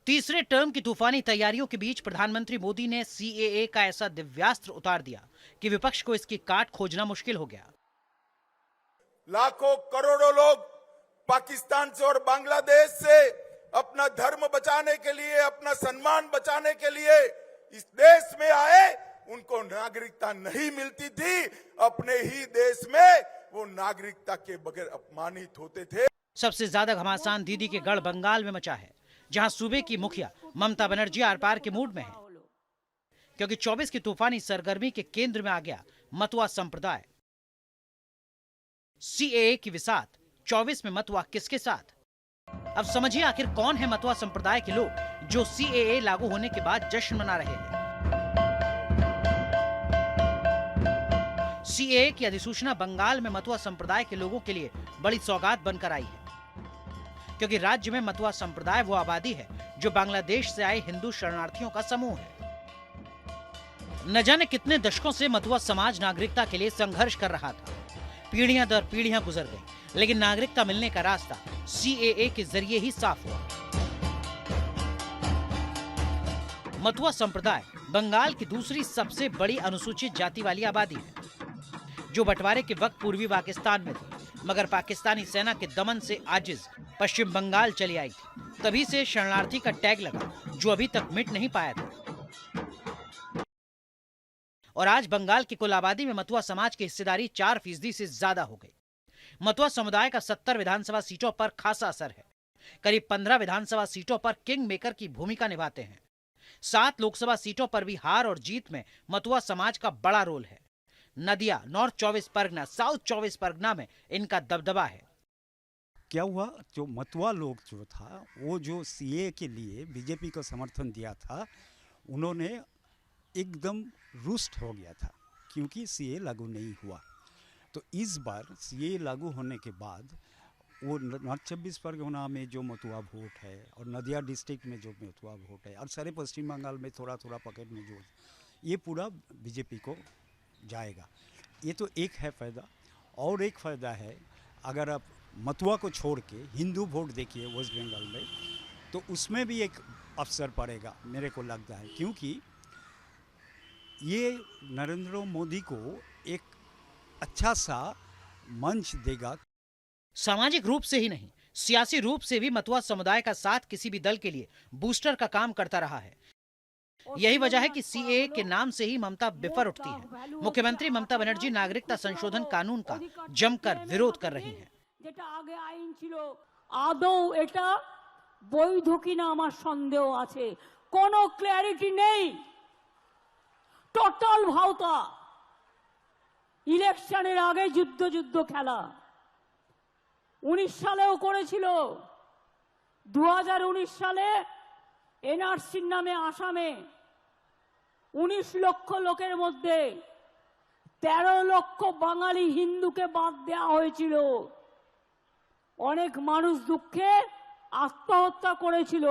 तीसरे टर्म की तूफानी तैयारियों के बीच प्रधानमंत्री मोदी ने सीएए का ऐसा दिव्यास्त्र उतार दिया कि विपक्ष को इसकी काट खोजना मुश्किल हो गया। लाखों करोड़ों लोग पाकिस्तान से और बांग्लादेश से अपना धर्म बचाने के लिए, अपना सम्मान बचाने के लिए इस देश में आए। उनको नागरिकता नहीं मिलती थी, अपने ही देश में वो नागरिकता के बगैर अपमानित होते थे। सबसे ज्यादा घमासान दीदी के गढ़ बंगाल में मचा है, जहां सूबे की मुखिया ममता बनर्जी आर पार के मूड में है, क्योंकि 24 की तूफानी सरगर्मी के केंद्र में आ गया मतुआ संप्रदाय। सीएए की विसात 24 में मतुआ किसके साथ? अब समझिए आखिर कौन है मतुआ संप्रदाय के लोग जो सीएए लागू होने के बाद जश्न मना रहे हैं। सीएए की अधिसूचना बंगाल में मतुआ संप्रदाय के लोगों के लिए बड़ी सौगात बनकर आई है, क्योंकि राज्य में मतुआ संप्रदाय वो आबादी है जो बांग्लादेश से आए हिंदू शरणार्थियों का समूह है। न जाने कितने दशकों से मतुआ समाज नागरिकता के लिए संघर्ष कर रहा था। पीढ़ियां दर पीढ़ियां गुजर गईं, लेकिन नागरिकता मिलने का रास्ता सीएए के जरिए ही साफ हुआ। मतुआ संप्रदाय बंगाल की दूसरी सबसे बड़ी अनुसूचित जाति वाली आबादी है, जो बंटवारे के वक्त पूर्वी पाकिस्तान में थी, मगर पाकिस्तानी सेना के दमन से आजिज पश्चिम बंगाल चली आई थी। तभी से शरणार्थी का टैग लगा, जो अभी तक मिट नहीं पाया था। और आज बंगाल की कुल आबादी में मतुआ समाज की हिस्सेदारी 4% से ज्यादा हो गई। मतुआ समुदाय का 70 विधानसभा सीटों पर खासा असर है। करीब 15 विधानसभा सीटों पर किंग मेकर की भूमिका निभाते हैं। 7 लोकसभा सीटों पर भी हार और जीत में मतुआ समाज का बड़ा रोल है। नदिया, नॉर्थ 24 परगना, साउथ 24 परगना में इनका दबदबा है। क्या हुआ, जो मतुआ लोग जो था वो जो सीए के लिए बीजेपी को समर्थन दिया था, उन्होंने एकदम रुष्ट हो गया था, क्योंकि सीए लागू नहीं हुआ। तो इस बार सीए लागू होने के बाद वो नॉर्थ 24 परगना में जो मतुआ वोट है और नदिया डिस्ट्रिक्ट में जो मतुआ वोट है और सारे पश्चिम बंगाल में थोड़ा थोड़ा पॉकेट में जो, ये पूरा बीजेपी को जाएगा। ये तो एक है फ़ायदा। और एक फ़ायदा है, अगर आप मतुआ को छोड़ के हिंदू वोट देखिए वेस्ट बंगाल में, तो उसमें भी एक अवसर पड़ेगा मेरे को लगता है, क्योंकि ये नरेंद्र मोदी को एक अच्छा सा मंच देगा। सामाजिक रूप से ही नहीं, सियासी रूप से भी मतुआ समुदाय का साथ किसी भी दल के लिए बूस्टर का काम करता रहा है। यही वजह है कि सीएए के नाम से ही ममता बिफर उठती है। मुख्यमंत्री ममता बनर्जी नागरिकता संशोधन कानून का जमकर विरोध कर रही हैं। आदौ एटा বৈধ কিনা আমার সন্দেহ আছে, কোনো ক্ল্যারিটি নেই, টোটাল ভাওতা। ইলেকশনের আগে যুদ্ধ যুদ্ধ খেলা 19 সালেও করেছিল। 2019 সালে এনআরসির নামে আসামে 19 লক্ষ লোকের মধ্যে 13 লক্ষ বাঙালি হিন্দুকে বাদ দেওয়া হয়েছিল। অনেক মানুষ দুঃখে आत्महत्या করেছিল।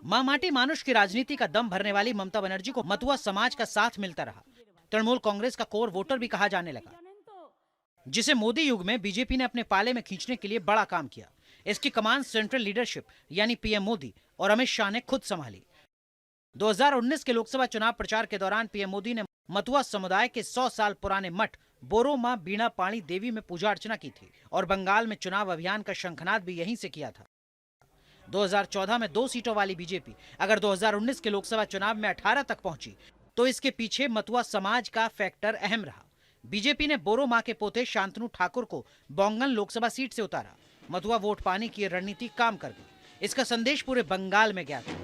माँ माटी मानुष की राजनीति का दम भरने वाली ममता बनर्जी को मतुआ समाज का साथ मिलता रहा। तृणमूल कांग्रेस का कोर वोटर भी कहा जाने लगा, जिसे मोदी युग में बीजेपी ने अपने पाले में खींचने के लिए बड़ा काम किया। इसकी कमान सेंट्रल लीडरशिप यानी पीएम मोदी और अमित शाह ने खुद संभाली। 2019 के लोकसभा चुनाव प्रचार के दौरान पीएम मोदी ने मतुआ समुदाय के 100 साल पुराने मठ बोरो मां बीणा पाणी देवी में पूजा अर्चना की थी और बंगाल में चुनाव अभियान का शंखनाद भी यहीं से किया था। 2014 में 2 सीटों वाली बीजेपी अगर 2019 के लोकसभा चुनाव में 18 तक पहुंची, तो इसके पीछे मतुआ समाज का फैक्टर अहम रहा। बीजेपी ने बोरो मां के पोते शांतनु ठाकुर को बोंगन लोकसभा सीट से उतारा। मतुआ वोट पाने की रणनीति काम कर गई। इसका संदेश पूरे बंगाल में गया था।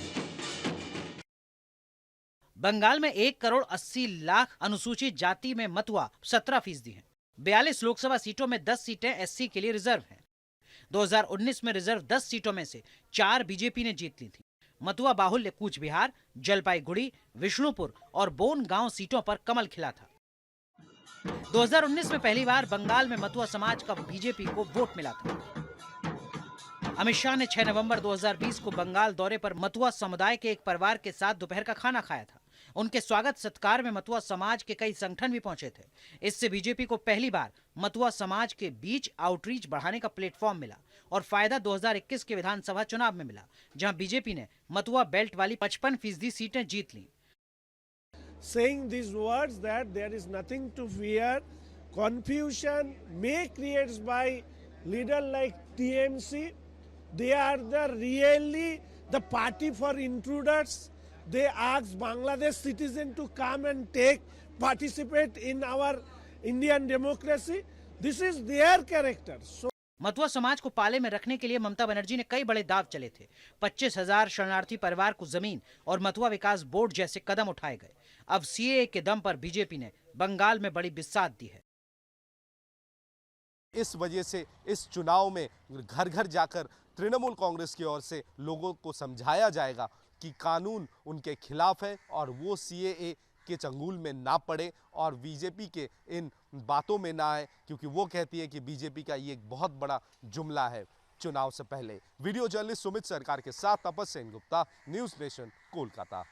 बंगाल में 1,80,00,000 अनुसूचित जाति में मतुआ 17% हैं। 42 लोकसभा सीटों में 10 सीटें एससी के लिए रिजर्व हैं। 2019 में रिजर्व 10 सीटों में से 4 बीजेपी ने जीत ली थी। मतुआ बाहुल्य कूच बिहार, जलपाईगुड़ी, विष्णुपुर और बोन गांव सीटों पर कमल खिला था। 2019 में पहली बार बंगाल में मतुआ समाज का बीजेपी को वोट मिला था। अमित शाह ने 6 नवंबर 2020 को बंगाल दौरे पर मतुआ समुदाय के एक परिवार के साथ दोपहर का खाना खाया था। उनके स्वागत सत्कार में मतुआ समाज के कई संगठन भी पहुंचे थे। इससे बीजेपी को पहली बार मतुआ समाज के बीच आउटरीच बढ़ाने का प्लेटफॉर्म मिला। और फायदा 2021 के विधानसभा चुनाव में मिला, जहां बीजेपी ने मथुआ बेल्ट वाली 55% सीटें जीत लीं। Saying these words that there is nothing to fear, confusion may created by leader like TMC. They are really the party for intruders. They ask Bangladesh citizen to come and participate in our Indian democracy. This is their character. So Matua समाज को पाले में रखने के लिए ममता बनर्जी ने कई बड़े दाव चले थे। 25,000 शरणार्थी परिवार को जमीन और मथुआ विकास बोर्ड जैसे कदम उठाए गए। अब सीएए के दम पर बीजेपी ने बंगाल में बड़ी बिसात दी है। इस वजह से इस चुनाव में घर घर जाकर तृणमूल कांग्रेस की ओर से लोगों को समझाया जाएगा कि कानून उनके खिलाफ है और वो सीएए के चंगुल में ना पड़े और बीजेपी के इन बातों में ना आए, क्योंकि वो कहती है कि बीजेपी का ये एक बहुत बड़ा जुमला है चुनाव से पहले। वीडियो जर्नलिस्ट सुमित सरकार के साथ तपस्या सेन गुप्ता, न्यूज़ नेशन, कोलकाता।